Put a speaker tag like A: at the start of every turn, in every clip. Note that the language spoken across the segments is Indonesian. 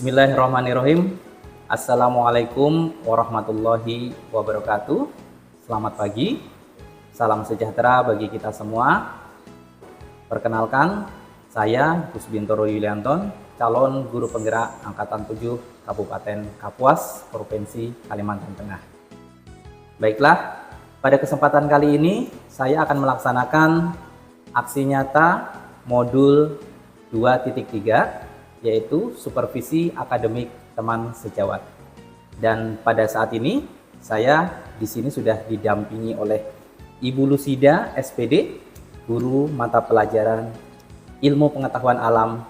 A: Bismillahirrahmanirrahim. Assalamualaikum warahmatullahi wabarakatuh. Selamat pagi, salam sejahtera bagi kita semua. Perkenalkan, saya Gus Bintoro Yulianton, calon guru penggerak Angkatan 7 Kabupaten Kapuas, Provinsi Kalimantan Tengah. Baiklah, pada kesempatan kali ini saya akan melaksanakan aksi nyata modul 2.3, yaitu supervisi akademik teman sejawat. Dan pada saat ini saya di sini sudah didampingi oleh Ibu Lusida SPD, guru mata pelajaran Ilmu Pengetahuan Alam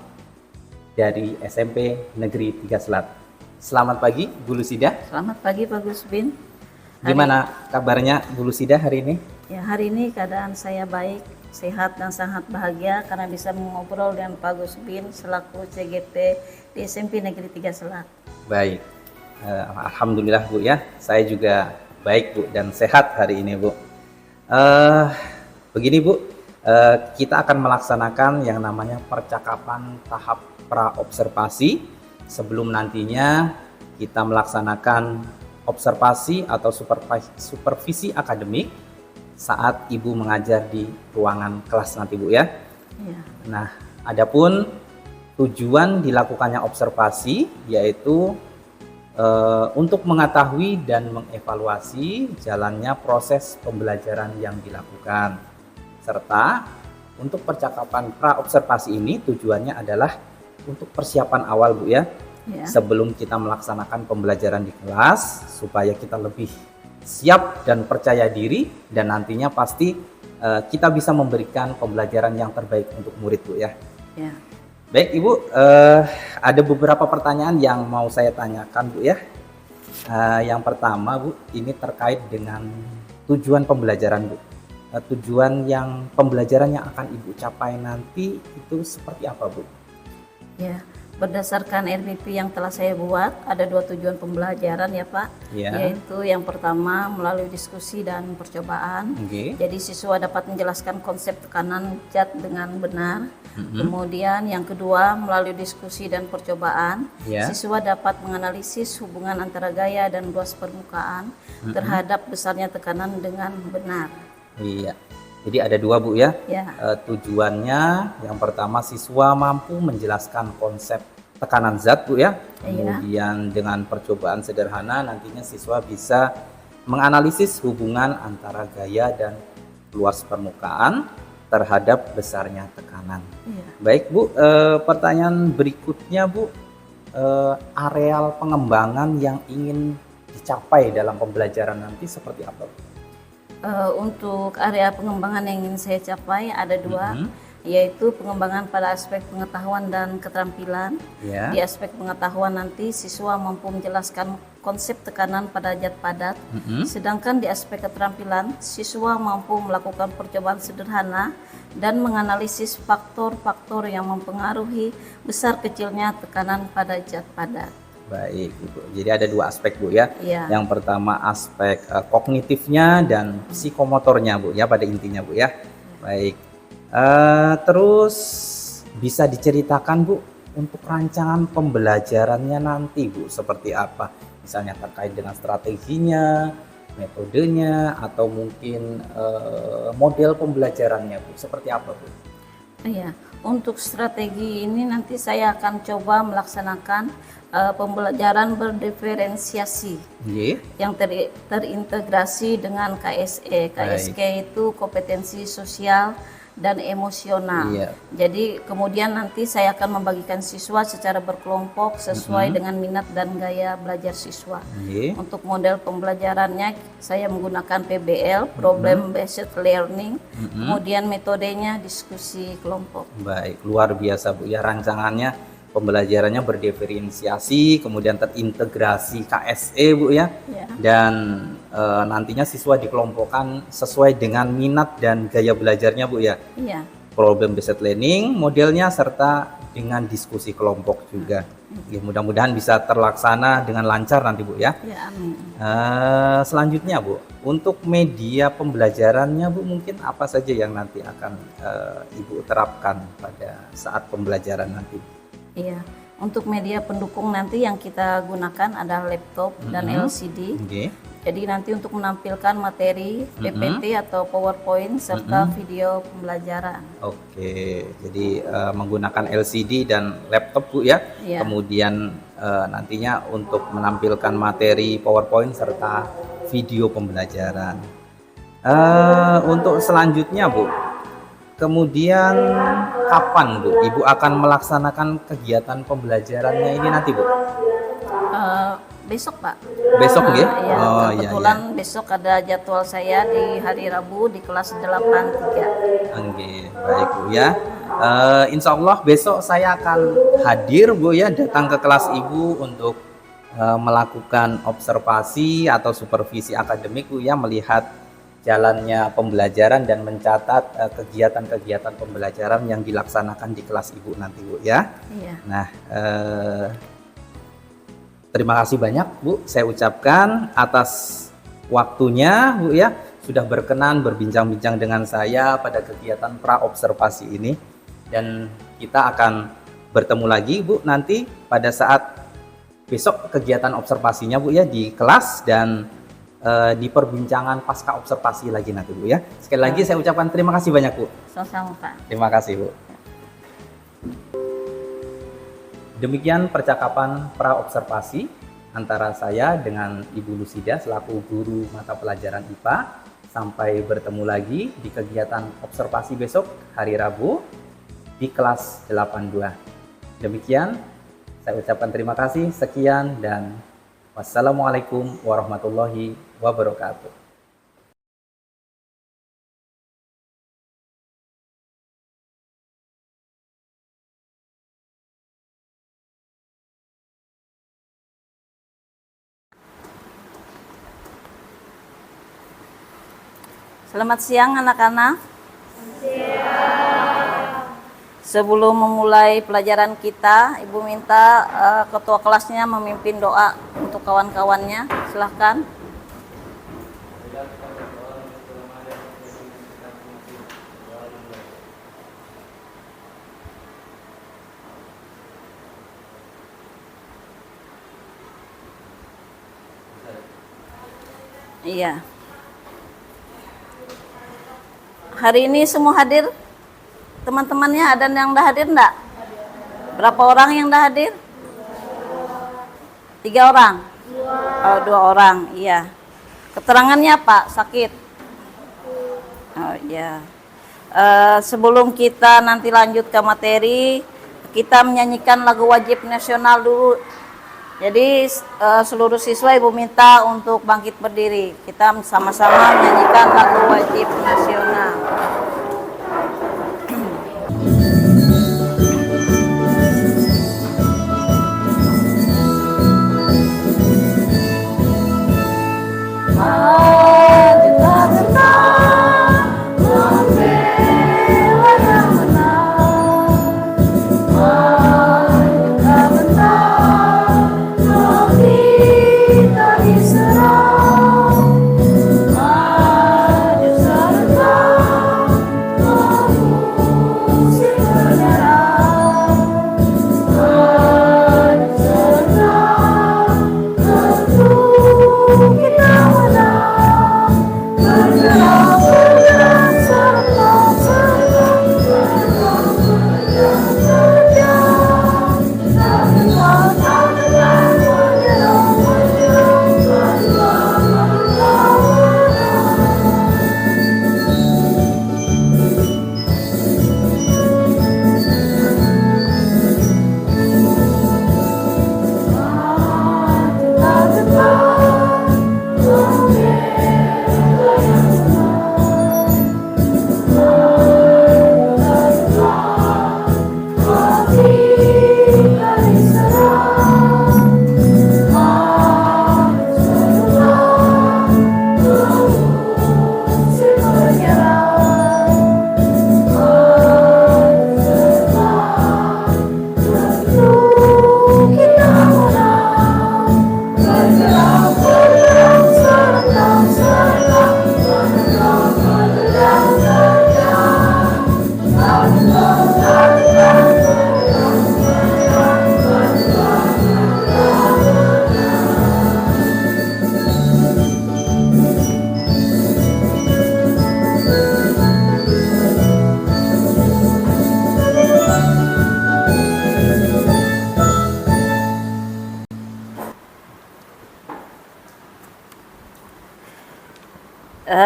A: dari SMP Negeri 3 Selat. Selamat pagi, Bu Lusida.
B: Selamat pagi, Pak Gus Bin.
A: Gimana kabarnya Bu Lusida hari ini?
B: Ya, hari ini keadaan saya baik, sehat dan sangat bahagia karena bisa mengobrol dengan Pak Gus Bin selaku CGT di SMP Negeri 3 Selat.
A: Baik, Alhamdulillah Bu ya, saya juga baik Bu dan sehat hari ini Bu. Begini Bu, kita akan melaksanakan yang namanya percakapan tahap pra-observasi sebelum nantinya kita melaksanakan observasi atau supervisi akademik saat Ibu mengajar di ruangan kelas nanti Bu ya.
B: Ya.
A: Nah, adapun tujuan dilakukannya observasi yaitu untuk mengetahui dan mengevaluasi jalannya proses pembelajaran yang dilakukan. Serta untuk percakapan pra-observasi ini tujuannya adalah untuk persiapan awal Bu ya. Sebelum kita melaksanakan pembelajaran di kelas supaya kita lebih siap dan percaya diri dan nantinya pasti kita bisa memberikan pembelajaran yang terbaik untuk murid Bu ya.
B: Ya.
A: Baik Ibu, ada beberapa pertanyaan yang mau saya tanyakan Bu ya. Yang pertama Bu, ini terkait dengan tujuan pembelajaran Bu. Tujuan yang pembelajaran yang akan Ibu capai nanti itu seperti apa Bu?
B: Ya. Berdasarkan RPP yang telah saya buat, ada 2 tujuan pembelajaran ya Pak, yaitu yang pertama melalui diskusi dan percobaan. Jadi siswa dapat menjelaskan konsep tekanan zat dengan benar. Kemudian yang kedua melalui diskusi dan percobaan, siswa dapat menganalisis hubungan antara gaya dan luas permukaan terhadap besarnya tekanan dengan benar.
A: Iya. Jadi ada 2 Bu ya. Tujuannya yang pertama siswa mampu menjelaskan konsep tekanan zat Bu ya. Kemudian dengan percobaan sederhana nantinya siswa bisa menganalisis hubungan antara gaya dan luas permukaan terhadap besarnya tekanan. Baik Bu, pertanyaan berikutnya Bu, areal pengembangan yang ingin dicapai dalam pembelajaran nanti seperti apa Bu?
B: Untuk area pengembangan yang ingin saya capai ada 2, yaitu pengembangan pada aspek pengetahuan dan keterampilan. Di aspek pengetahuan nanti siswa mampu menjelaskan konsep tekanan pada zat padat, sedangkan di aspek keterampilan siswa mampu melakukan percobaan sederhana dan menganalisis faktor-faktor yang mempengaruhi besar kecilnya tekanan pada zat padat.
A: Baik Ibu, jadi ada 2 aspek Bu ya. Yang pertama aspek kognitifnya dan psikomotornya Bu ya pada intinya Bu ya. Baik, terus bisa diceritakan Bu untuk rancangan pembelajarannya nanti Bu seperti apa? Misalnya terkait dengan strateginya, metodenya, atau mungkin model pembelajarannya Bu seperti apa Bu?
B: Iya, untuk strategi ini nanti saya akan coba melaksanakan pembelajaran berdiferensiasi yang terintegrasi dengan KSE. KSE itu kompetensi sosial dan emosional. Jadi kemudian nanti saya akan membagikan siswa secara berkelompok sesuai dengan minat dan gaya belajar siswa. Untuk model pembelajarannya saya menggunakan PBL, Problem Based Learning. Kemudian metodenya diskusi kelompok.
A: Baik, luar biasa Bu ya, rancangannya pembelajarannya berdiferensiasi, kemudian terintegrasi KSE Bu ya. Dan nantinya siswa dikelompokkan sesuai dengan minat dan gaya belajarnya Bu ya. Problem based learning modelnya serta dengan diskusi kelompok juga. Mudah-mudahan bisa terlaksana dengan lancar nanti Bu ya.
B: Amin.
A: Selanjutnya Bu, untuk media pembelajarannya Bu mungkin apa saja yang nanti akan Ibu terapkan pada saat pembelajaran nanti?
B: Iya, Untuk media pendukung nanti yang kita gunakan ada laptop dan LCD. Jadi nanti untuk menampilkan materi PPT atau PowerPoint serta video pembelajaran.
A: Oke, jadi menggunakan LCD dan laptop Bu ya. Kemudian nantinya untuk menampilkan materi PowerPoint serta video pembelajaran. Untuk selanjutnya Bu, kemudian kapan Bu Ibu akan melaksanakan kegiatan pembelajarannya ini nanti Bu?
B: Besok Pak.
A: Besok ya?
B: Kebetulan besok ada jadwal saya di hari Rabu di kelas 83.
A: Oke, baik Bu ya. Insya Allah besok saya akan hadir Bu ya, datang ke kelas Ibu untuk melakukan observasi atau supervisi akademik Bu ya, melihat jalannya pembelajaran dan mencatat kegiatan-kegiatan pembelajaran yang dilaksanakan di kelas Ibu nanti Bu ya. Nah, terima kasih banyak Bu, saya ucapkan atas waktunya Bu ya, sudah berkenan berbincang-bincang dengan saya pada kegiatan pra-observasi ini. Dan kita akan bertemu lagi Bu nanti pada saat besok kegiatan observasinya Bu ya, di kelas dan di perbincangan pasca observasi lagi nanti Bu ya. Sekali lagi saya ucapkan terima kasih banyak Bu.
B: Sama-sama Pak.
A: Terima kasih Bu. Demikian percakapan pra-observasi antara saya dengan Ibu Lusida selaku guru mata pelajaran IPA. Sampai bertemu lagi di kegiatan observasi besok hari Rabu di kelas 82. Demikian saya ucapkan terima kasih, sekian dan wassalamualaikum warahmatullahi wabarakatuh.
B: Selamat siang anak-anak. Sebelum memulai pelajaran kita, Ibu minta ketua kelasnya memimpin doa untuk kawan-kawannya. Silahkan. Iya. Hari ini semua hadir? Teman-temannya ada yang dah hadir enggak? Berapa orang yang dah hadir? 3 orang? 2 orang, iya. Keterangannya apa? Sakit? Oh iya. Sebelum kita nanti lanjut ke materi, kita menyanyikan lagu wajib nasional dulu. Jadi seluruh siswa Ibu minta untuk bangkit berdiri. Kita sama-sama menyanyikan lagu wajib nasional.
C: Maju serta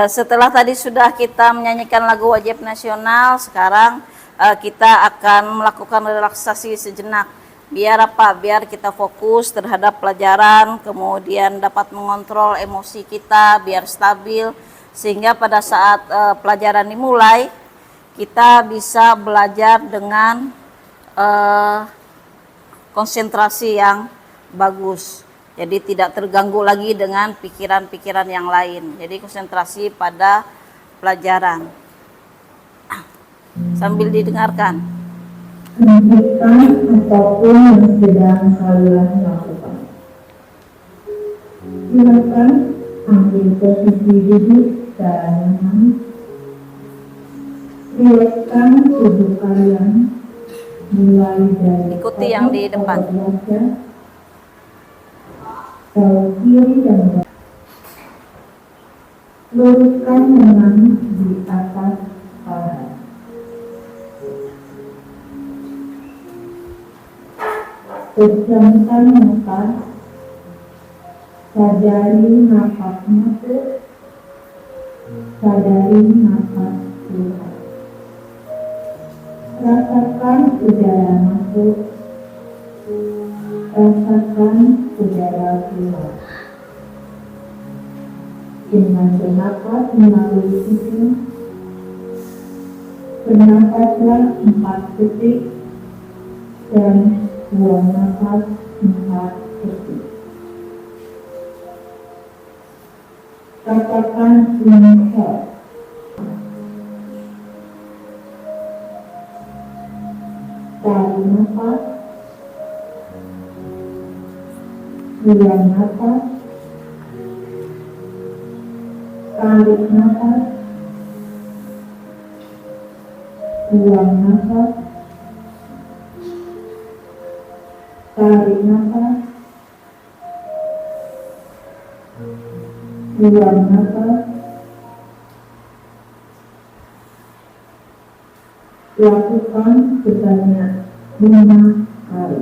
B: Setelah tadi sudah kita menyanyikan lagu wajib nasional, sekarang kita akan melakukan relaksasi sejenak. Biar apa? Biar kita fokus terhadap pelajaran, kemudian dapat mengontrol emosi kita biar stabil, sehingga pada saat pelajaran dimulai, kita bisa belajar dengan konsentrasi yang bagus. Jadi tidak terganggu lagi dengan pikiran-pikiran yang lain. Jadi konsentrasi pada pelajaran. Sambil didengarkan.
C: Hentikan apapun yang sedang kalian lakukan. Silakan ambil posisi duduk secara nyaman. Rilekskan tubuh kalian mulai dari
B: ikuti yang di depan.
C: Kiri dan bawah. Luruskan lengan di atas paha. Pejamkan mata. Sadari nafas masuk. Sadari nafas keluar. Rasakan udara masuk. Rasakan udara keluar. Dengan bernapas melalui hidung, bernafaslah 4 detik dan buang nafas 4 detik. Katakan inhale. Tarik nafas. Buang nafas. Tarik nafas. Buang nafas. Tarik nafas. Buang nafas. Lakukan sebanyak 5 kali.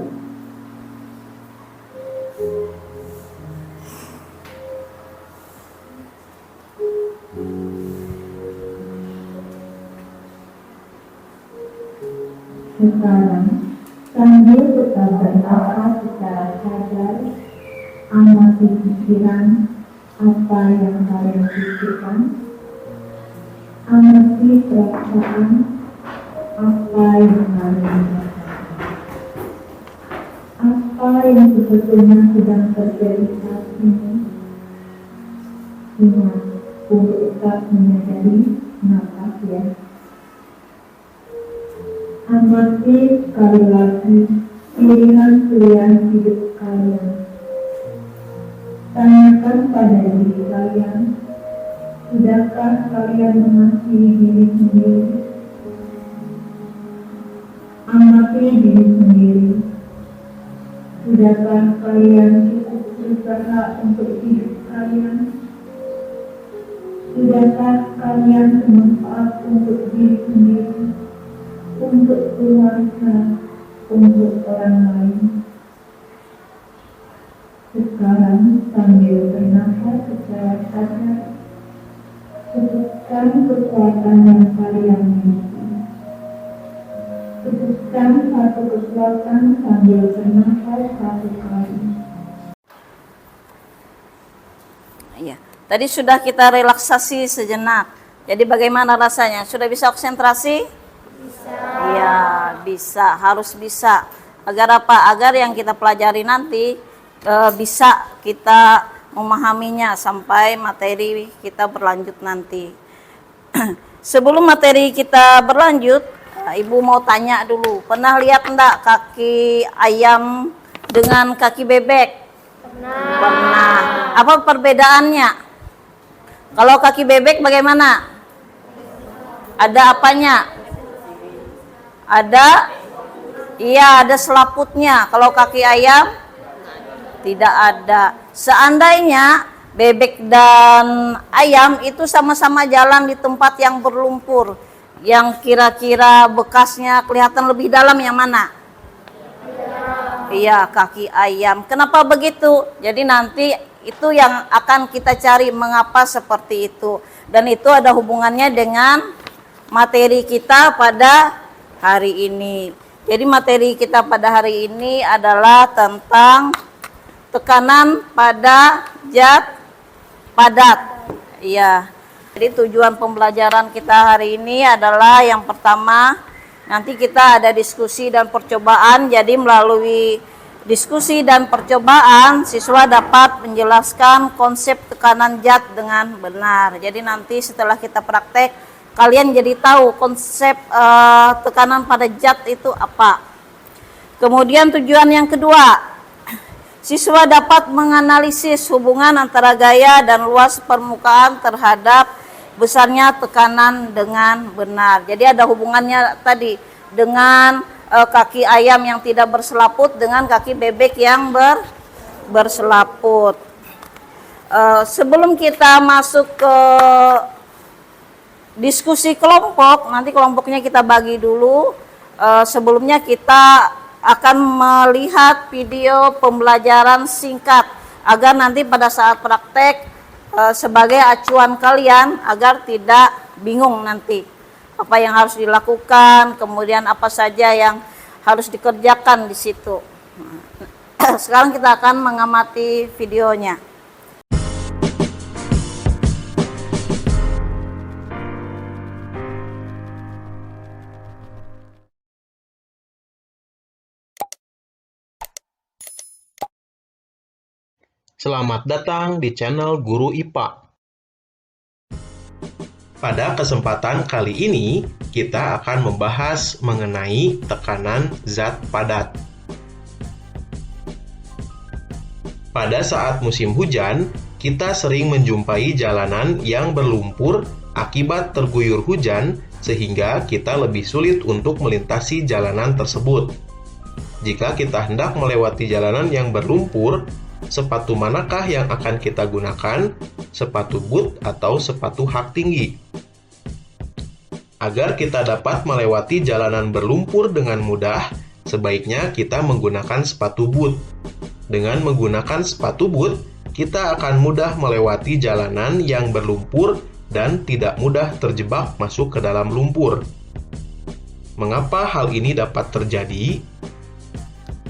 C: Sekarang, sambil tetap bernafas secara sadar, amati pikiran apa yang kalian pikirkan, amati perasaan apa yang kalian rasakan, apa yang sebetulnya sedang terjadi saat ini. Ingat untuk tetap menyadari nafas ya. Amati sekali lagi pilihan-pilihan hidup kalian. Tanyakan pada diri kalian, sudahkah kalian mengasihi diri sendiri? Amati diri sendiri. Sudahkah kalian cukup berusaha untuk hidup kalian? Sudahkah kalian bermanfaat untuk diri sendiri? Untuk keluarga, untuk orang lain. Sekarang sambil bernafas secara sadar, sebutkan kekuatan yang kalian miliki. Sebutkan satu kekuatan sambil bernafas 1 kali.
B: Ya, tadi sudah kita relaksasi sejenak. Jadi bagaimana rasanya? Sudah bisa konsentrasi? Iya, bisa, harus bisa. Agar apa? Agar yang kita pelajari nanti bisa kita memahaminya sampai materi kita berlanjut nanti. Sebelum materi kita berlanjut, Ibu mau tanya dulu. Pernah lihat enggak kaki ayam dengan kaki bebek? Pernah. Apa perbedaannya? Kalau kaki bebek bagaimana? Ada apanya? Ada, iya ada selaputnya. Kalau kaki ayam tidak ada. Seandainya bebek dan ayam itu sama-sama jalan di tempat yang berlumpur, yang kira-kira bekasnya kelihatan lebih dalam yang mana? Iya, kaki ayam. Kenapa begitu? Jadi nanti Itu yang akan kita cari mengapa seperti itu. Dan itu ada hubungannya dengan materi kita pada hari ini. Jadi materi kita pada hari ini adalah tentang tekanan pada zat padat. Iya. Jadi tujuan pembelajaran kita hari ini adalah yang pertama, nanti kita ada diskusi dan percobaan. Jadi melalui diskusi dan percobaan, siswa dapat menjelaskan konsep tekanan zat dengan benar. Jadi nanti setelah kita praktek, kalian jadi tahu konsep tekanan pada zat itu apa. Kemudian tujuan yang kedua, siswa dapat menganalisis hubungan antara gaya dan luas permukaan terhadap besarnya tekanan dengan benar. Jadi ada hubungannya tadi dengan kaki ayam yang tidak berselaput dengan kaki bebek yang berselaput. Sebelum kita masuk ke diskusi kelompok, nanti kelompoknya kita bagi dulu. Sebelumnya kita akan melihat video pembelajaran singkat agar nanti pada saat praktek sebagai acuan kalian agar tidak bingung nanti apa yang harus dilakukan, kemudian apa saja yang harus dikerjakan di situ. Sekarang kita akan mengamati videonya.
D: Selamat datang di channel Guru IPA. Pada kesempatan kali ini, kita akan membahas mengenai tekanan zat padat. Pada saat musim hujan, kita sering menjumpai jalanan yang berlumpur akibat terguyur hujan, sehingga kita lebih sulit untuk melintasi jalanan tersebut. Jika kita hendak melewati jalanan yang berlumpur, sepatu manakah yang akan kita gunakan? Sepatu boot atau sepatu hak tinggi? Agar kita dapat melewati jalanan berlumpur dengan mudah, sebaiknya kita menggunakan sepatu boot. Dengan menggunakan sepatu boot, kita akan mudah melewati jalanan yang berlumpur dan tidak mudah terjebak masuk ke dalam lumpur. Mengapa hal ini dapat terjadi?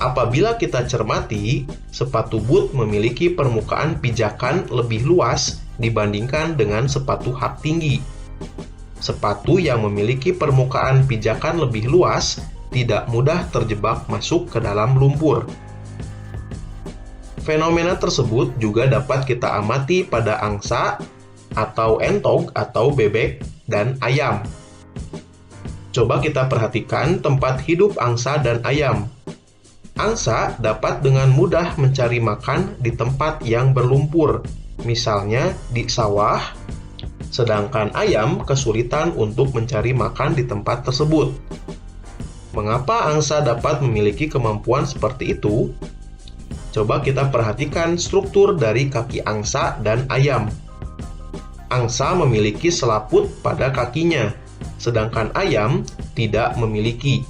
D: Apabila kita cermati, sepatu boot memiliki permukaan pijakan lebih luas dibandingkan dengan sepatu hak tinggi. Sepatu yang memiliki permukaan pijakan lebih luas tidak mudah terjebak masuk ke dalam lumpur. Fenomena tersebut juga dapat kita amati pada angsa atau entog atau bebek dan ayam. Coba kita perhatikan tempat hidup angsa dan ayam. Angsa dapat dengan mudah mencari makan di tempat yang berlumpur, misalnya di sawah, sedangkan ayam kesulitan untuk mencari makan di tempat tersebut. Mengapa angsa dapat memiliki kemampuan seperti itu? Coba kita perhatikan struktur dari kaki angsa dan ayam. Angsa memiliki selaput pada kakinya, sedangkan ayam tidak memiliki.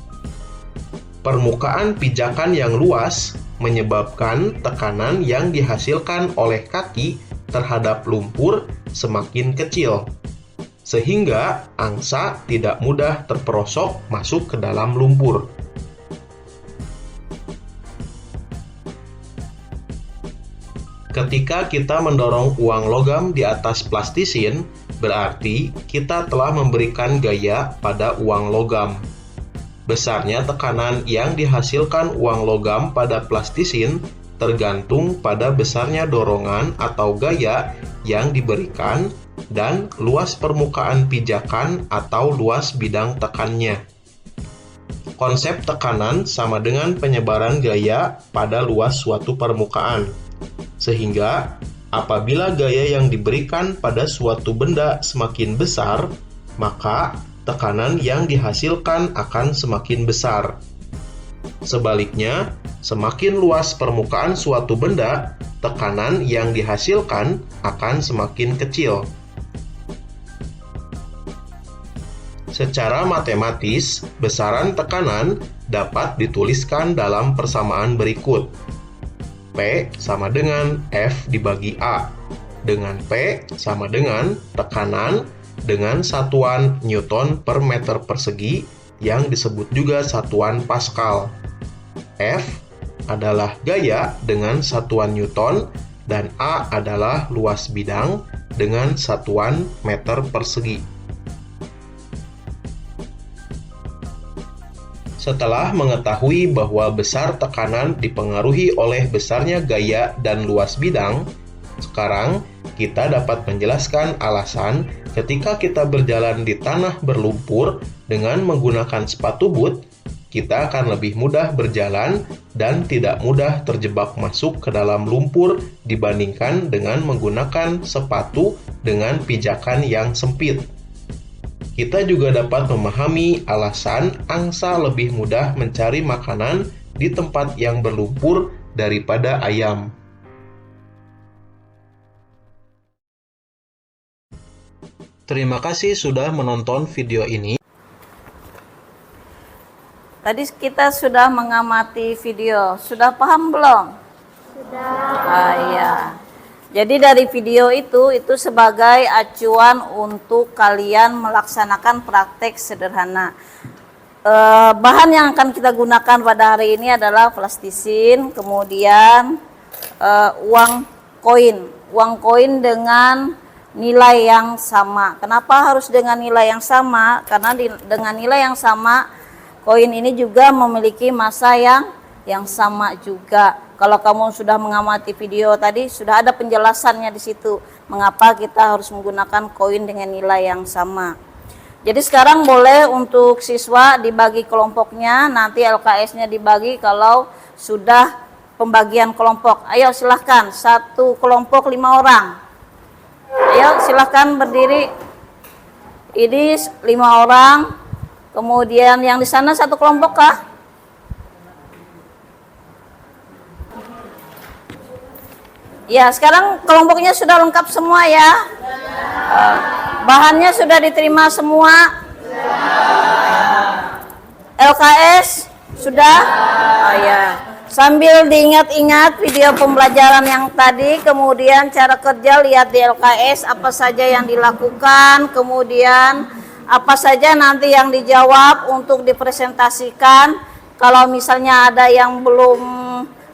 D: Permukaan pijakan yang luas menyebabkan tekanan yang dihasilkan oleh kaki terhadap lumpur semakin kecil, sehingga angsa tidak mudah terperosok masuk ke dalam lumpur. Ketika kita mendorong uang logam di atas plastisin, berarti kita telah memberikan gaya pada uang logam. Besarnya tekanan yang dihasilkan uang logam pada plastisin tergantung pada besarnya dorongan atau gaya yang diberikan dan luas permukaan pijakan atau luas bidang tekannya. Konsep tekanan sama dengan penyebaran gaya pada luas suatu permukaan. Sehingga, apabila gaya yang diberikan pada suatu benda semakin besar, maka tekanan yang dihasilkan akan semakin besar. Sebaliknya, semakin luas permukaan suatu benda, tekanan yang dihasilkan akan semakin kecil. Secara matematis, besaran tekanan dapat dituliskan dalam persamaan berikut. P sama dengan F dibagi A, dengan P sama dengan tekanan dengan satuan Newton per meter persegi yang disebut juga satuan Pascal. F adalah gaya dengan satuan Newton dan A adalah luas bidang dengan satuan meter persegi. Setelah mengetahui bahwa besar tekanan dipengaruhi oleh besarnya gaya dan luas bidang, sekarang kita dapat menjelaskan alasan ketika kita berjalan di tanah berlumpur dengan menggunakan sepatu boot, kita akan lebih mudah berjalan dan tidak mudah terjebak masuk ke dalam lumpur dibandingkan dengan menggunakan sepatu dengan pijakan yang sempit. Kita juga dapat memahami alasan angsa lebih mudah mencari makanan di tempat yang berlumpur daripada ayam. Terima kasih sudah menonton video ini.
B: Tadi kita sudah mengamati video, sudah paham belum? Sudah. Iya. Jadi dari video itu sebagai acuan untuk kalian melaksanakan praktek sederhana. Bahan yang akan kita gunakan pada hari ini adalah plastisin, kemudian uang koin dengan nilai yang sama. Kenapa harus dengan nilai yang sama? Karena dengan nilai yang sama, koin ini juga memiliki massa yang sama juga. Kalau kamu sudah mengamati video tadi, sudah ada penjelasannya di situ mengapa kita harus menggunakan koin dengan nilai yang sama. Jadi sekarang boleh untuk siswa dibagi kelompoknya, nanti LKS-nya dibagi kalau sudah pembagian kelompok. Ayo silahkan, satu kelompok 5 orang. Ayo silahkan berdiri. Ini 5 orang. Kemudian yang di sana satu kelompok kah? Ya, sekarang kelompoknya sudah lengkap semua ya. Bahannya sudah diterima semua. LKS sudah? Oh ya. Sambil diingat-ingat video pembelajaran yang tadi, kemudian cara kerja lihat di LKS apa saja yang dilakukan, kemudian apa saja nanti yang dijawab untuk dipresentasikan. Kalau misalnya ada yang belum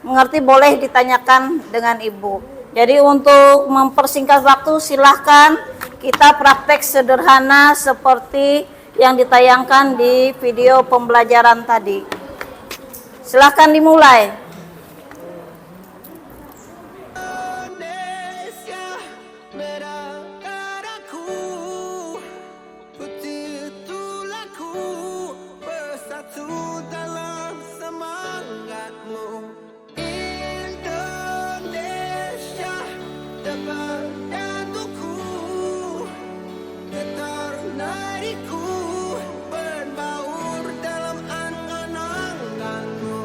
B: mengerti boleh ditanyakan dengan ibu. Jadi untuk mempersingkat waktu silahkan kita praktek sederhana seperti yang ditayangkan di video pembelajaran tadi. Silahkan dimulai.
E: Berbaur dalam angan-anganmu.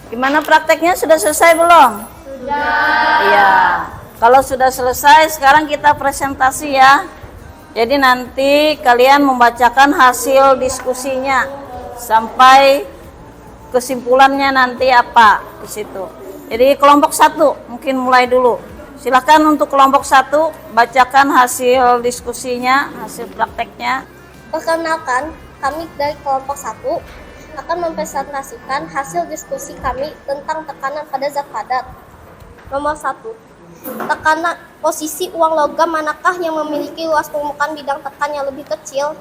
B: Gimana prakteknya? Sudah selesai belum? Sudah. Iya. Kalau sudah selesai, sekarang kita presentasi ya. Jadi nanti kalian membacakan hasil diskusinya sampai kesimpulannya nanti apa di situ. Jadi kelompok 1 mungkin mulai dulu. Silakan untuk kelompok 1 bacakan hasil diskusinya, hasil prakteknya.
E: Perkenalkan, kami dari kelompok 1 akan mempresentasikan hasil diskusi kami tentang tekanan pada zat padat. Nomor 1. Tekanan posisi uang logam manakah yang memiliki luas permukaan bidang tekan yang lebih kecil?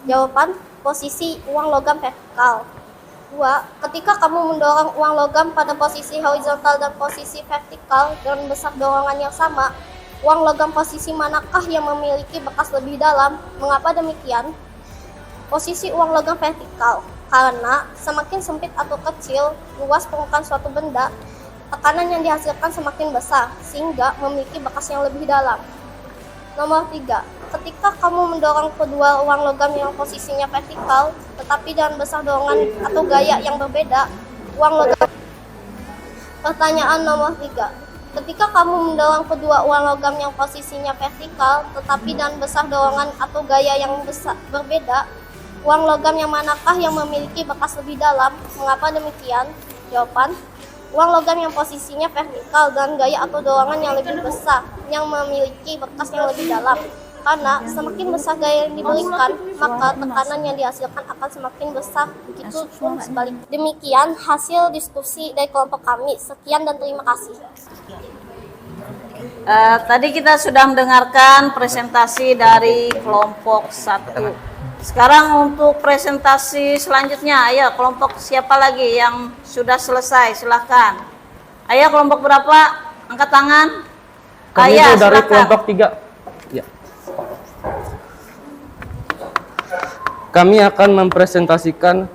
E: Jawaban, posisi uang logam vertikal. 2. Ketika kamu mendorong uang logam pada posisi horizontal dan posisi vertikal dengan besar dorongan yang sama, uang logam posisi manakah yang memiliki bekas lebih dalam? Mengapa demikian? Posisi uang logam vertikal, karena semakin sempit atau kecil luas permukaan suatu benda, tekanan yang dihasilkan semakin besar, sehingga memiliki bekas yang lebih dalam. Nomor 3. Ketika kamu mendorong kedua uang logam yang posisinya vertikal, tetapi dengan besar dorongan atau gaya yang berbeda, uang logam. Pertanyaan nomor 3. Ketika kamu mendorong kedua uang logam yang posisinya vertikal, tetapi dengan besar dorongan atau gaya yang berbeda, uang logam yang manakah yang memiliki bekas lebih dalam? Mengapa demikian? Jawaban, uang logam yang posisinya vertikal dan gaya atau dorongan yang lebih besar yang memiliki bekas yang lebih dalam. Karena semakin besar gaya yang diberikan, maka tekanan yang dihasilkan akan semakin besar. Begitu pun sebaliknya. Demikian hasil diskusi dari kelompok kami. Sekian dan terima kasih.
B: Tadi kita sudah mendengarkan presentasi dari kelompok 1. Sekarang untuk presentasi selanjutnya, ayo kelompok siapa lagi yang sudah selesai, silakan. Ayo kelompok berapa? Angkat tangan.
F: Kami
B: Ayah,
F: itu dari
B: silakan.
F: kelompok 3. Ya. Kami akan mempresentasikan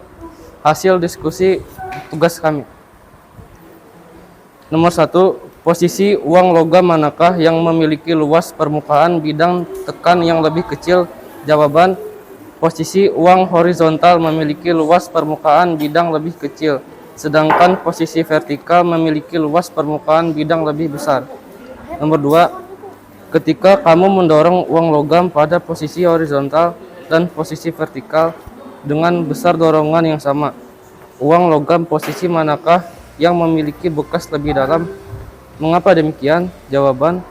F: hasil diskusi tugas kami. Nomor 1, posisi uang logam manakah yang memiliki luas permukaan bidang tekan yang lebih kecil? Jawaban, posisi uang horizontal memiliki luas permukaan bidang lebih kecil, sedangkan posisi vertikal memiliki luas permukaan bidang lebih besar. Nomor 2, ketika kamu mendorong uang logam pada posisi horizontal dan posisi vertikal dengan besar dorongan yang sama, uang logam posisi manakah yang memiliki bekas lebih dalam? Mengapa demikian? Jawaban,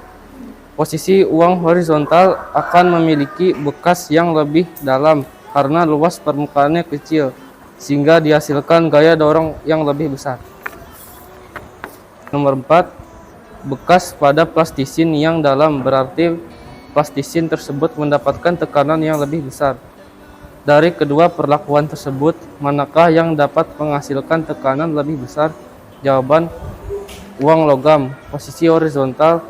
F: posisi uang horizontal akan memiliki bekas yang lebih dalam karena luas permukaannya kecil, sehingga dihasilkan gaya dorong yang lebih besar. Nomor 4, bekas pada plastisin yang dalam berarti plastisin tersebut mendapatkan tekanan yang lebih besar. Dari kedua perlakuan tersebut, manakah yang dapat menghasilkan tekanan lebih besar? Jawaban, uang logam posisi horizontal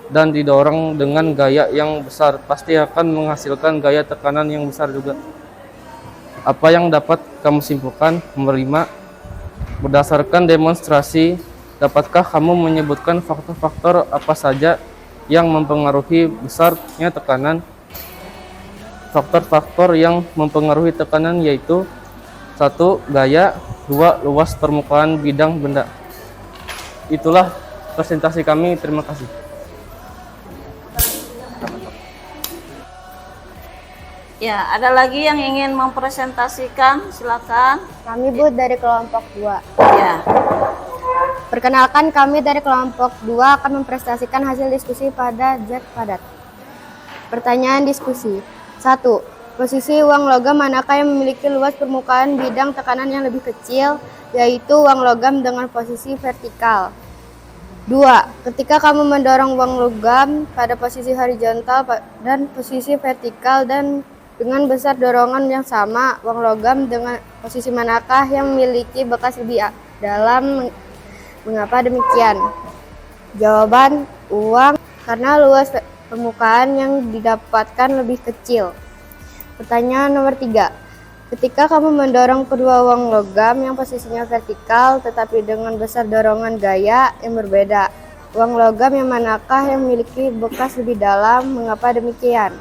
F: dan didorong dengan gaya yang besar pasti akan menghasilkan gaya tekanan yang besar juga. Apa yang dapat kamu simpulkan? Nomor 5, berdasarkan demonstrasi, dapatkah kamu menyebutkan faktor-faktor apa saja yang mempengaruhi besarnya tekanan? Faktor-faktor yang mempengaruhi tekanan yaitu 1. Gaya, 2. Luas permukaan bidang benda. Itulah presentasi kami, terima kasih.
B: Ya, ada lagi yang ingin mempresentasikan, silakan.
G: Kami Bu dari kelompok 2.
B: Ya.
G: Perkenalkan, kami dari kelompok 2 akan mempresentasikan hasil diskusi pada zat padat. Pertanyaan diskusi. 1. Posisi uang logam manakah yang memiliki luas permukaan bidang tekanan yang lebih kecil, yaitu uang logam dengan posisi vertikal. 2. Ketika kamu mendorong uang logam pada posisi horizontal dan posisi vertikal dan dengan besar dorongan yang sama, uang logam dengan posisi manakah yang memiliki bekas lebih dalam? Mengapa demikian? Jawaban, uang, karena luas permukaan yang didapatkan lebih kecil. Pertanyaan nomor 3. Ketika kamu mendorong kedua uang logam yang posisinya vertikal tetapi dengan besar dorongan gaya yang berbeda, uang logam yang manakah yang memiliki bekas lebih dalam? Mengapa demikian?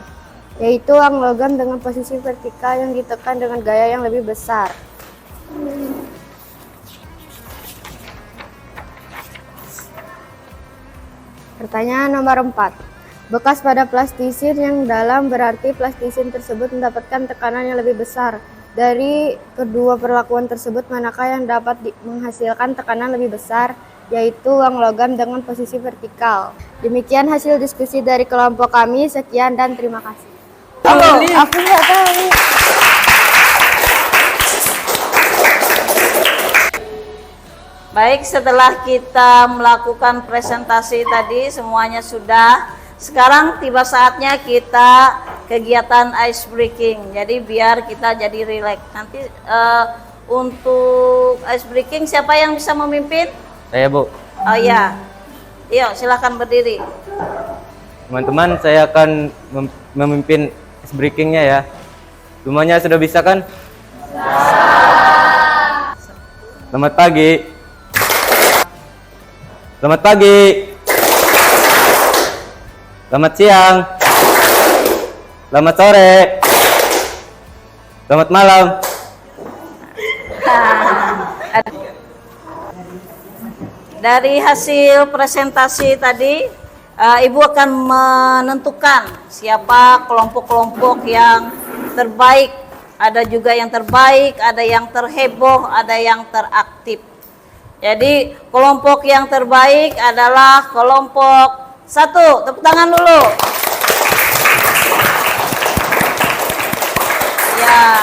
G: Yaitu uang logam dengan posisi vertikal yang ditekan dengan gaya yang lebih besar. Pertanyaan nomor 4. Bekas pada plastisin yang dalam berarti plastisin tersebut mendapatkan tekanan yang lebih besar. Dari kedua perlakuan tersebut, manakah yang dapat menghasilkan tekanan lebih besar, yaitu uang logam dengan posisi vertikal. Demikian hasil diskusi dari kelompok kami. Sekian dan terima kasih. Aku nggak tahu.
B: Baik, setelah kita melakukan presentasi tadi semuanya sudah. Sekarang tiba saatnya kita kegiatan ice breaking. Jadi biar kita jadi rileks. Nanti untuk ice breaking siapa yang bisa memimpin?
F: Saya, Bu.
B: Oh iya. Yuk, silakan berdiri.
F: Teman-teman, saya akan memimpin ice breakingnya ya. Semuanya sudah bisa kan? Selamat pagi. Selamat pagi. Selamat siang. Selamat sore. Selamat malam.
B: Dari hasil presentasi tadi, Ibu akan menentukan siapa kelompok-kelompok yang terbaik. Ada juga yang terbaik, ada yang terheboh, ada yang teraktif. Jadi kelompok yang terbaik adalah kelompok 1. Tepuk tangan dulu. Ya.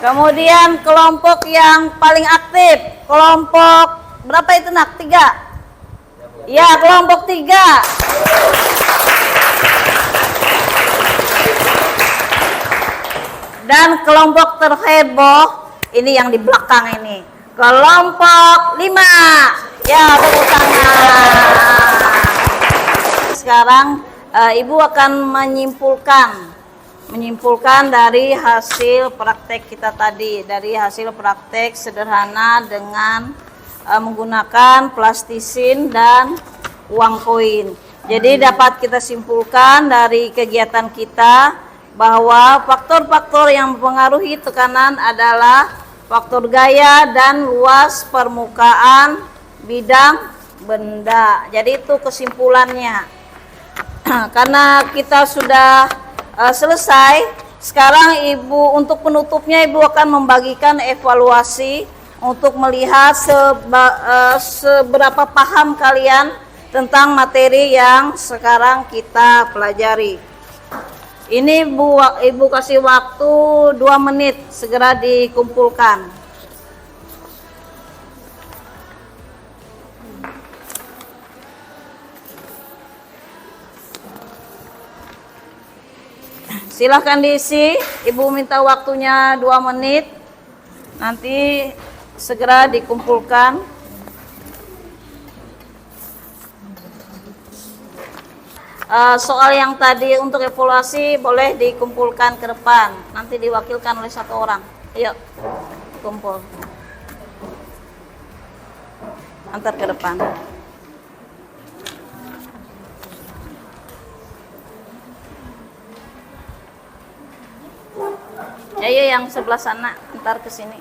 B: Kemudian kelompok yang paling aktif, kelompok berapa itu nak? 3. Ya, kelompok 3. Dan kelompok terheboh ini yang di belakang ini. Kelompok 5. Ya, tepuk tangan. Sekarang Ibu akan menyimpulkan dari hasil praktek kita tadi, dari hasil praktek sederhana dengan menggunakan plastisin dan uang koin. Jadi dapat kita simpulkan dari kegiatan kita bahwa faktor-faktor yang mempengaruhi tekanan adalah faktor gaya dan luas permukaan bidang benda. Jadi itu kesimpulannya. Karena kita sudah selesai, sekarang Ibu untuk penutupnya Ibu akan membagikan evaluasi untuk melihat seberapa paham kalian tentang materi yang sekarang kita pelajari. Ini Ibu kasih waktu 2 menit, segera dikumpulkan. Silahkan diisi, Ibu minta waktunya 2 menit, nanti segera dikumpulkan. Soal yang tadi untuk evaluasi boleh dikumpulkan ke depan, nanti diwakilkan oleh 1 orang. Ayo, kumpul. Antar ke depan. Ayo yang sebelah sana, antar ke sini.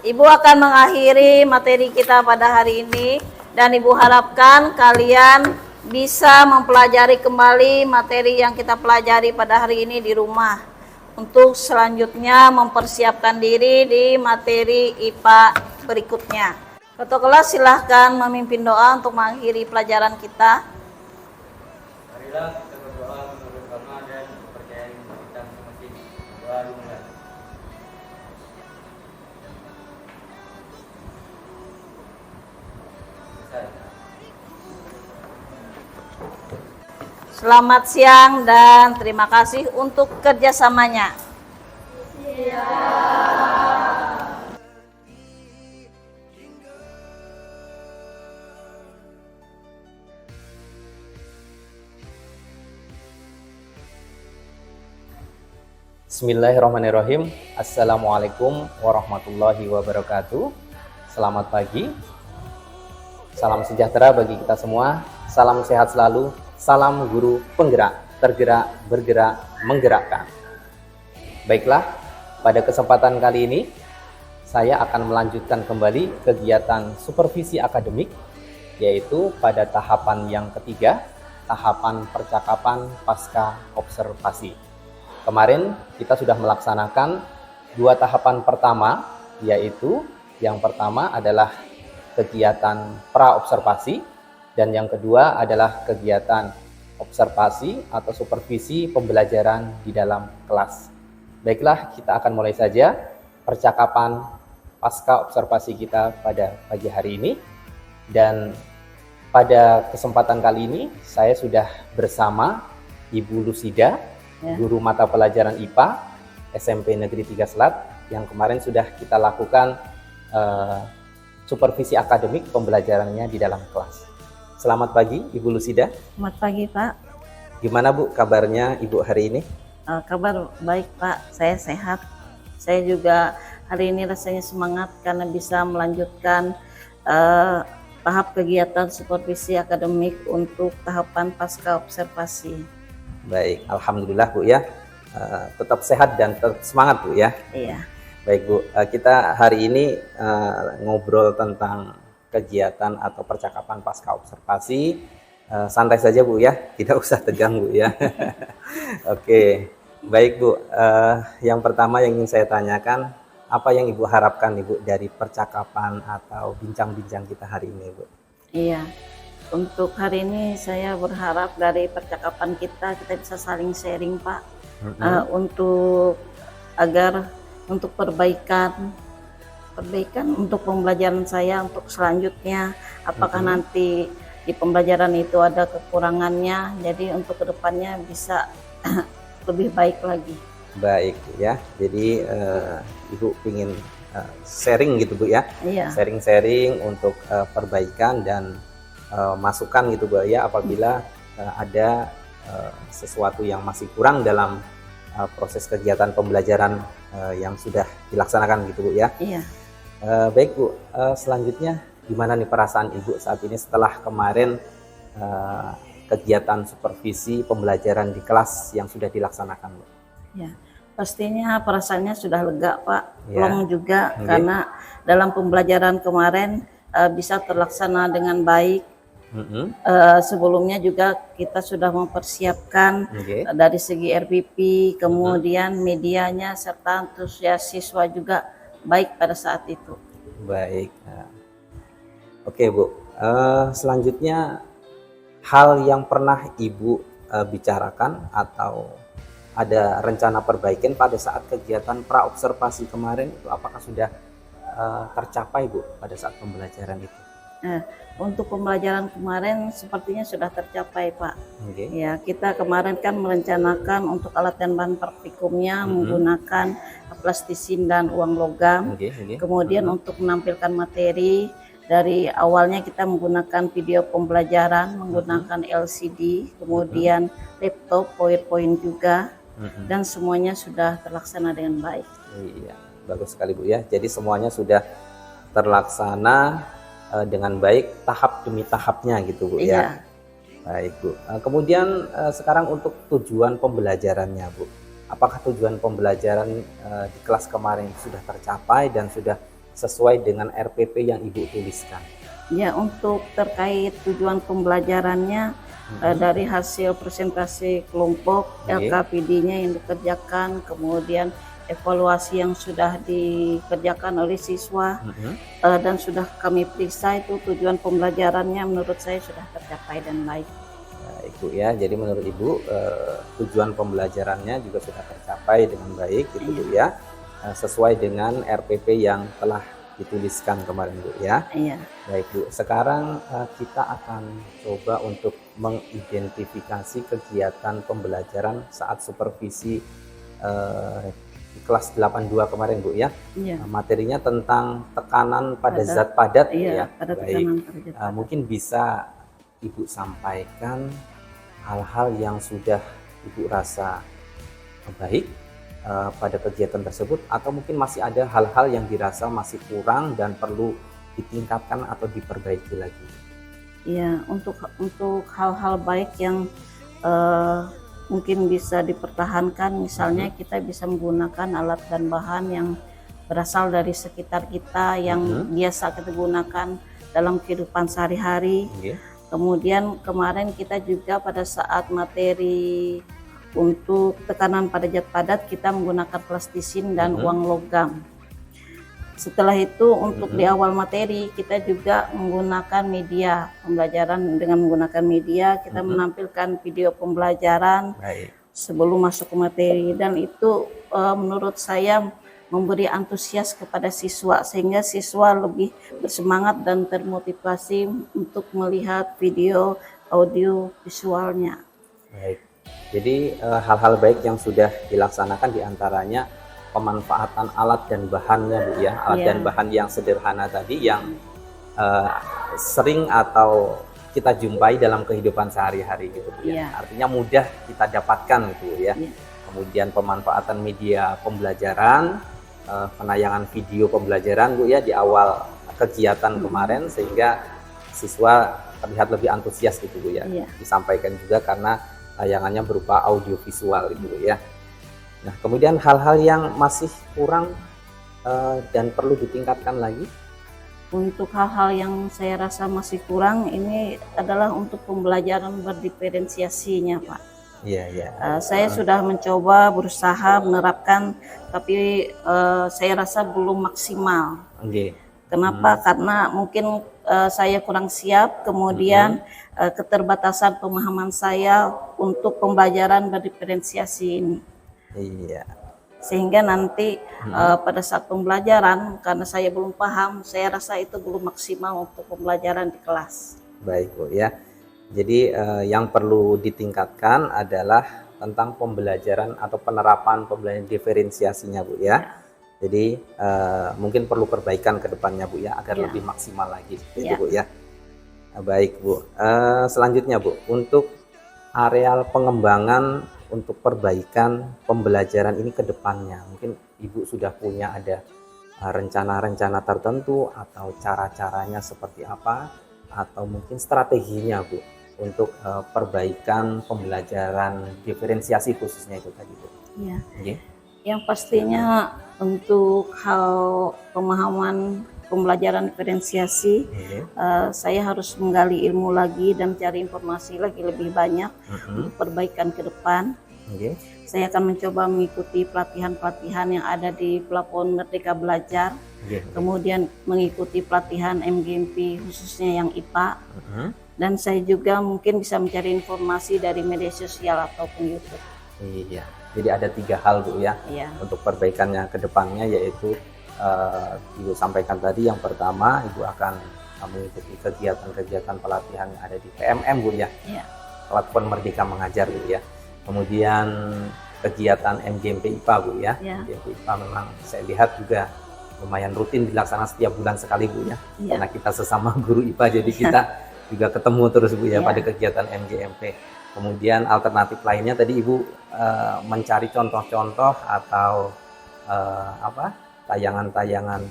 B: Ibu akan mengakhiri materi kita pada hari ini dan Ibu harapkan kalian bisa mempelajari kembali materi yang kita pelajari pada hari ini di rumah untuk selanjutnya mempersiapkan diri di materi IPA berikutnya. Ketua kelas silahkan memimpin doa untuk mengakhiri pelajaran kita.
F: Marilah kita berdoa bersama dan percaya kita masing-masing. Doa dimulai.
B: Selamat siang dan terima kasih untuk kerjasamanya.
A: Bismillahirrahmanirrahim. Assalamualaikum warahmatullahi wabarakatuh. Selamat pagi. Salam sejahtera bagi kita semua. Salam sehat selalu. Salam guru penggerak, tergerak, bergerak, menggerakkan. Baiklah, pada kesempatan kali ini saya akan melanjutkan kembali kegiatan supervisi akademik, yaitu pada tahapan yang ketiga, tahapan percakapan pasca observasi. Kemarin kita sudah melaksanakan 2 tahapan pertama, yaitu yang pertama adalah kegiatan pra-observasi dan yang kedua adalah kegiatan observasi atau supervisi pembelajaran di dalam kelas. Baiklah, kita akan mulai saja percakapan pasca observasi kita pada pagi hari ini. Dan pada kesempatan kali ini saya sudah bersama Ibu Lucida, guru mata pelajaran IPA SMP Negeri 3 Selat, yang kemarin sudah kita lakukan supervisi akademik pembelajarannya di dalam kelas. Selamat pagi Ibu Lucida.
B: Selamat pagi Pak.
A: Gimana Bu kabarnya Ibu hari ini?
B: Kabar baik Pak, saya sehat. Saya juga hari ini rasanya semangat karena bisa melanjutkan tahap kegiatan supervisi akademik untuk tahapan pasca observasi.
A: Baik, alhamdulillah Bu ya. Tetap sehat dan tetap semangat Bu ya.
B: Iya.
A: Baik Bu, kita hari ini ngobrol tentang kegiatan atau percakapan pasca observasi. Santai saja Bu ya, tidak usah tegang Bu ya. Oke, baik Bu. Yang pertama yang ingin saya tanyakan, apa yang Ibu harapkan Ibu dari percakapan atau bincang-bincang kita hari ini Bu?
B: Iya, untuk hari ini saya berharap dari percakapan kita bisa saling sharing Pak, untuk agar untuk perbaikan untuk pembelajaran saya untuk selanjutnya. Apakah nanti di pembelajaran itu ada kekurangannya, jadi untuk kedepannya bisa lebih baik lagi.
A: Baik ya, jadi Ibu ingin sharing gitu Bu ya,
B: Iya.
A: sharing-sharing untuk perbaikan dan masukan gitu Bu ya, apabila ada sesuatu yang masih kurang dalam proses kegiatan pembelajaran yang sudah dilaksanakan gitu Bu ya.
B: Iya.
A: Baik Bu, selanjutnya gimana nih perasaan Ibu saat ini setelah kemarin kegiatan supervisi pembelajaran di kelas yang sudah dilaksanakan Bu?
B: Ya, pastinya perasaannya sudah lega Pak,
A: Ya.
B: plong juga karena dalam pembelajaran kemarin bisa terlaksana dengan baik. Sebelumnya juga kita sudah mempersiapkan dari segi RPP, kemudian medianya serta antusias siswa juga baik pada saat itu.
A: Baik, oke Bu, selanjutnya hal yang pernah Ibu bicarakan atau ada rencana perbaikan pada saat kegiatan pra-observasi kemarin itu apakah sudah tercapai Bu pada saat pembelajaran itu?
B: Untuk pembelajaran kemarin sepertinya sudah tercapai Pak. Ya, kita kemarin kan merencanakan untuk alat dan bahan praktikumnya menggunakan plastisin dan uang logam. Kemudian untuk menampilkan materi, dari awalnya kita menggunakan video pembelajaran menggunakan LCD, kemudian laptop, PowerPoint juga. Dan semuanya sudah terlaksana dengan baik.
A: Iya, bagus sekali Bu ya. Jadi semuanya sudah terlaksana dengan baik tahap demi tahapnya gitu Bu ya. Baik Bu. Kemudian sekarang untuk tujuan pembelajarannya Bu. Apakah tujuan pembelajaran di kelas kemarin sudah tercapai dan sudah sesuai dengan RPP yang Ibu tuliskan?
B: Ya, untuk terkait tujuan pembelajarannya dari hasil presentasi kelompok, LKPD-nya yang dikerjakan, kemudian evaluasi yang sudah dikerjakan oleh siswa dan sudah kami periksa, itu tujuan pembelajarannya menurut saya sudah tercapai dan baik.
A: Baik Bu ya, jadi menurut Ibu tujuan pembelajarannya juga sudah tercapai dengan baik gitu Bu ya, sesuai dengan RPP yang telah dituliskan kemarin Bu ya.
B: Iya.
A: Baik Bu, sekarang kita akan coba untuk mengidentifikasi kegiatan pembelajaran saat supervisi di kelas 82 kemarin Bu ya.
B: Iya.
A: Materinya tentang tekanan pada zat padat
B: ya.
A: Pada tekanan pada zat padat. Mungkin bisa Ibu sampaikan hal-hal yang sudah Ibu rasa baik pada kegiatan tersebut, atau mungkin masih ada hal-hal yang dirasa masih kurang dan perlu ditingkatkan atau diperbaiki lagi.
B: Ya, untuk hal-hal baik yang mungkin bisa dipertahankan, misalnya kita bisa menggunakan alat dan bahan yang berasal dari sekitar kita yang biasa kita gunakan dalam kehidupan sehari-hari. Kemudian kemarin kita juga pada saat materi untuk tekanan pada zat padat kita menggunakan plastisin dan uang logam. Setelah itu untuk di awal materi kita juga menggunakan media pembelajaran. Dengan menggunakan media kita menampilkan video pembelajaran sebelum masuk ke materi, dan itu menurut saya memberi antusias kepada siswa sehingga siswa lebih bersemangat dan termotivasi untuk melihat video audio visualnya.
A: Baik. Jadi hal-hal baik yang sudah dilaksanakan diantaranya pemanfaatan alat dan bahannya Bu ya, alat dan bahan yang sederhana tadi yang sering atau kita jumpai dalam kehidupan sehari-hari gitu Bu ya. Artinya mudah kita dapatkan gitu ya. Kemudian pemanfaatan media pembelajaran, penayangan video pembelajaran Bu ya di awal kegiatan kemarin sehingga siswa terlihat lebih antusias gitu Bu ya. Disampaikan juga karena tayangannya berupa audio visual gitu ya. Nah, kemudian hal-hal yang masih kurang dan perlu ditingkatkan lagi.
B: Untuk hal-hal yang saya rasa masih kurang ini adalah untuk pembelajaran berdiferensiasinya Pak. Saya sudah mencoba berusaha menerapkan, tapi saya rasa belum maksimal. Kenapa? Karena mungkin saya kurang siap, kemudian keterbatasan pemahaman saya untuk pembelajaran berdiferensiasi ini. Sehingga nanti pada saat pembelajaran, karena saya belum paham, saya rasa itu belum maksimal untuk pembelajaran di kelas.
A: Baik Bu ya. Jadi yang perlu ditingkatkan adalah tentang pembelajaran atau penerapan pembelajaran diferensiasinya Bu ya. Jadi mungkin perlu perbaikan ke depannya Bu ya agar lebih maksimal lagi gitu Bu ya. Baik Bu. Selanjutnya Bu, untuk areal pengembangan untuk perbaikan pembelajaran ini ke depannya, mungkin Ibu sudah punya ada rencana-rencana tertentu atau cara-caranya seperti apa, atau mungkin strateginya Bu untuk perbaikan pembelajaran diferensiasi khususnya itu tadi Bu.
B: Yang pastinya untuk hal pemahaman pembelajaran diferensiasi, saya harus menggali ilmu lagi dan cari informasi lagi lebih banyak untuk perbaikan ke depan. Saya akan mencoba mengikuti pelatihan-pelatihan yang ada di Plafon Merdeka Belajar, kemudian mengikuti pelatihan MGMP khususnya yang IPA, dan saya juga mungkin bisa mencari informasi dari media sosial ataupun YouTube.
A: Jadi ada 3 hal Bu ya untuk perbaikannya ke depannya, yaitu Ibu sampaikan tadi, yang pertama Ibu akan mengikuti kegiatan-kegiatan pelatihan yang ada di PMM Bu ya, Platform Merdeka Mengajar Bu ya. Kemudian kegiatan MGMP IPA Bu ya. MGMP IPA memang saya lihat juga lumayan rutin dilaksanakan setiap bulan sekali Bu ya. Karena kita sesama guru IPA jadi kita juga ketemu terus Bu ya pada kegiatan MGMP. Kemudian alternatif lainnya tadi Ibu mencari contoh-contoh atau tayangan-tayangan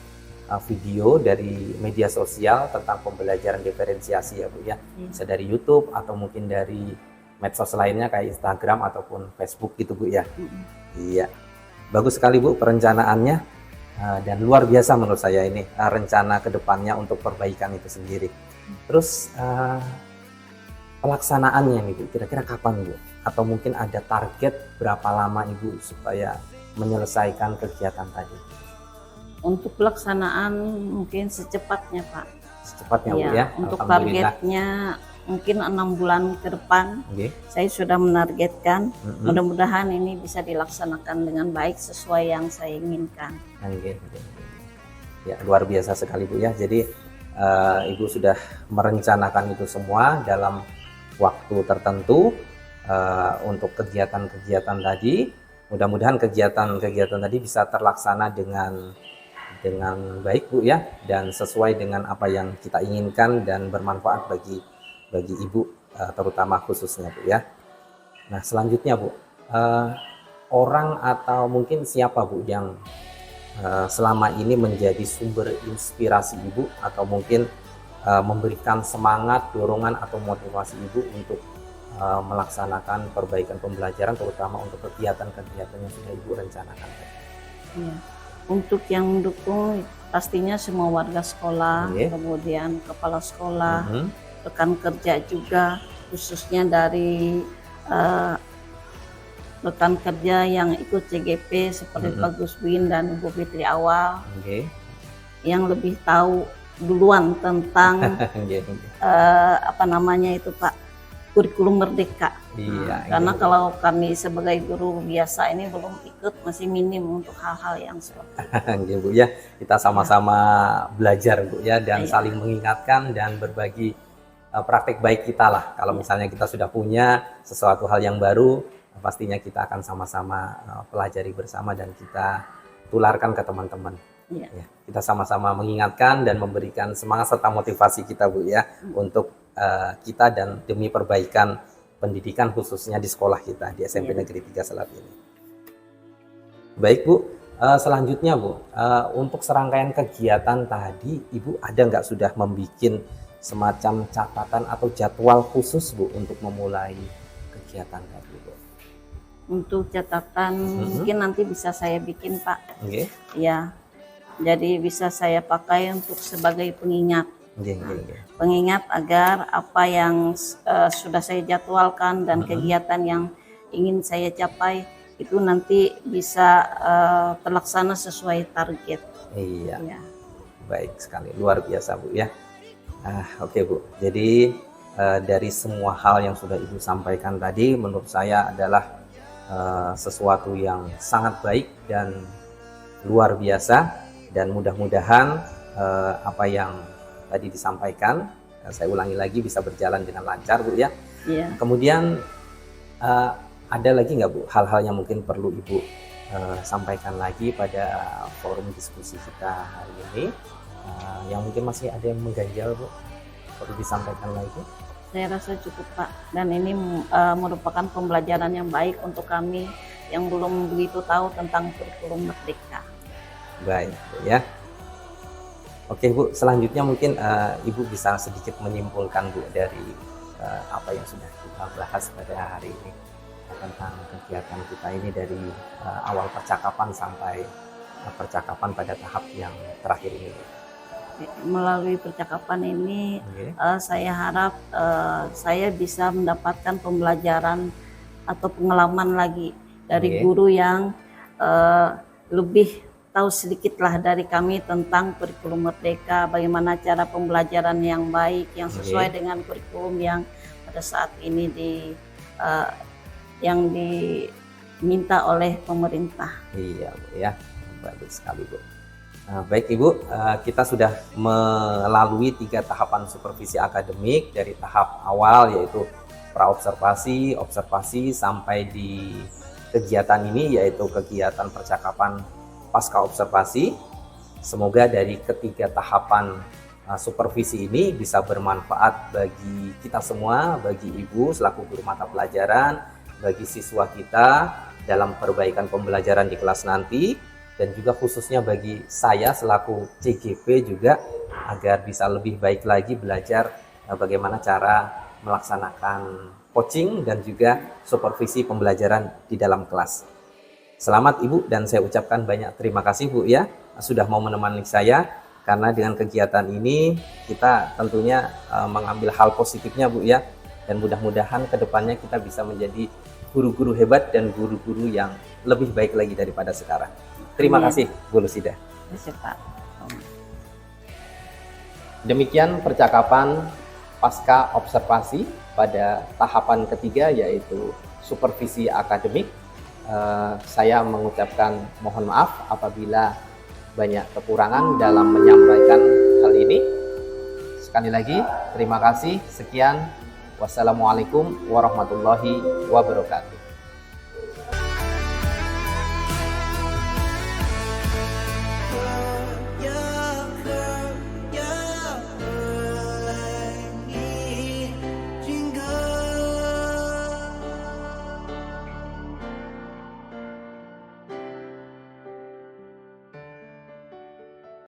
A: video dari media sosial tentang pembelajaran diferensiasi ya Bu ya. Bisa dari YouTube atau mungkin dari medsos lainnya kayak Instagram ataupun Facebook gitu Bu ya. Bagus sekali Bu perencanaannya, dan luar biasa menurut saya ini rencana kedepannya untuk perbaikan itu sendiri. Terus pelaksanaannya nih Bu, kira-kira kapan Bu? Atau mungkin ada target berapa lama Ibu supaya menyelesaikan kegiatan tadi?
B: Untuk pelaksanaan mungkin secepatnya Pak.
A: Secepatnya Bu ya.
B: Untuk targetnya mungkin 6 bulan ke depan. Saya sudah menargetkan. Mudah-mudahan ini bisa dilaksanakan dengan baik sesuai yang saya inginkan. Ya, luar biasa sekali Bu ya. Jadi Ibu sudah merencanakan itu semua dalam waktu tertentu untuk kegiatan-kegiatan tadi. Mudah-mudahan kegiatan-kegiatan tadi bisa terlaksana dengan baik Bu ya, dan sesuai dengan apa yang kita inginkan dan bermanfaat bagi Ibu terutama khususnya Bu ya. Nah, selanjutnya Bu, orang atau mungkin siapa Bu yang selama ini menjadi sumber inspirasi Ibu atau mungkin memberikan semangat, dorongan atau motivasi Ibu untuk melaksanakan perbaikan pembelajaran terutama untuk kegiatan-kegiatan yang sudah Ibu rencanakan? Untuk yang mendukung pastinya semua warga sekolah, kemudian kepala sekolah, rekan kerja juga, khususnya dari rekan kerja yang ikut CGP seperti Pak Guswin dan Ibu Fitri Awal, yang lebih tahu duluan tentang apa namanya itu Pak, kurikulum merdeka. Karena kalau kami sebagai guru biasa ini belum ikut, masih minim untuk hal-hal yang seperti itu.
A: Bu ya, kita sama-sama belajar Bu ya, dan saling mengingatkan dan berbagi praktek baik kita lah. Kalau misalnya kita sudah punya sesuatu hal yang baru, pastinya kita akan sama-sama pelajari bersama dan kita tularkan ke teman-teman. Ya, kita sama-sama mengingatkan dan memberikan semangat serta motivasi kita Bu ya, untuk kita dan demi perbaikan pendidikan khususnya di sekolah kita di SMP Negeri 3 Selat ini. Baik Bu, selanjutnya Bu, untuk serangkaian kegiatan tadi Ibu ada nggak sudah membuat semacam catatan atau jadwal khusus Bu untuk memulai kegiatan tadi Bu?
B: Untuk catatan mungkin nanti bisa saya bikin Pak. Ya, jadi bisa saya pakai untuk sebagai pengingat. Pengingat agar apa yang sudah saya jadwalkan dan kegiatan yang ingin saya capai itu nanti bisa terlaksana sesuai target.
A: Iya. Baik sekali, luar biasa Bu ya. Oke Bu, jadi dari semua hal yang sudah Ibu sampaikan tadi, menurut saya adalah sesuatu yang sangat baik dan luar biasa, dan mudah-mudahan apa yang tadi disampaikan, saya ulangi lagi, bisa berjalan dengan lancar Bu ya. Kemudian ada lagi nggak Bu hal-hal yang mungkin perlu Ibu sampaikan lagi pada forum diskusi kita hari ini, yang mungkin masih ada yang mengganjal Bu, perlu disampaikan lagi?
B: Saya rasa cukup Pak, dan ini merupakan pembelajaran yang baik untuk kami yang belum begitu tahu tentang kurikulum merdeka.
A: Baik Bu ya. Oke Bu, selanjutnya mungkin Ibu bisa sedikit menyimpulkan Bu dari apa yang sudah kita bahas pada hari ini tentang kegiatan kita ini dari awal percakapan sampai percakapan pada tahap yang terakhir ini.
B: Melalui percakapan ini saya harap saya bisa mendapatkan pembelajaran atau pengalaman lagi dari guru yang lebih tahu sedikitlah dari kami tentang kurikulum merdeka, bagaimana cara pembelajaran yang baik, yang sesuai dengan kurikulum yang pada saat ini yang diminta oleh pemerintah.
A: Iya Bu ya, bagus sekali Bu. Baik Ibu, kita sudah melalui 3 tahapan supervisi akademik, dari tahap awal yaitu praobservasi, observasi, sampai di kegiatan ini yaitu kegiatan percakapan pasca observasi. Semoga dari ketiga tahapan supervisi ini bisa bermanfaat bagi kita semua, bagi Ibu selaku guru mata pelajaran, bagi siswa kita dalam perbaikan pembelajaran di kelas nanti, dan juga khususnya bagi saya selaku CGP juga, agar bisa lebih baik lagi belajar bagaimana cara melaksanakan coaching dan juga supervisi pembelajaran di dalam kelas. Selamat Ibu, dan saya ucapkan banyak terima kasih Bu ya, sudah mau menemani saya, karena dengan kegiatan ini kita tentunya mengambil hal positifnya Bu ya, dan mudah-mudahan kedepannya kita bisa menjadi guru-guru hebat dan guru-guru yang lebih baik lagi daripada sekarang. Terima kasih Bu Lusida. Demikian percakapan pasca observasi pada tahapan ketiga yaitu supervisi akademik. Saya mengucapkan mohon maaf apabila banyak kekurangan dalam menyampaikan hal ini. Sekali lagi terima kasih, sekian, wassalamualaikum warahmatullahi wabarakatuh.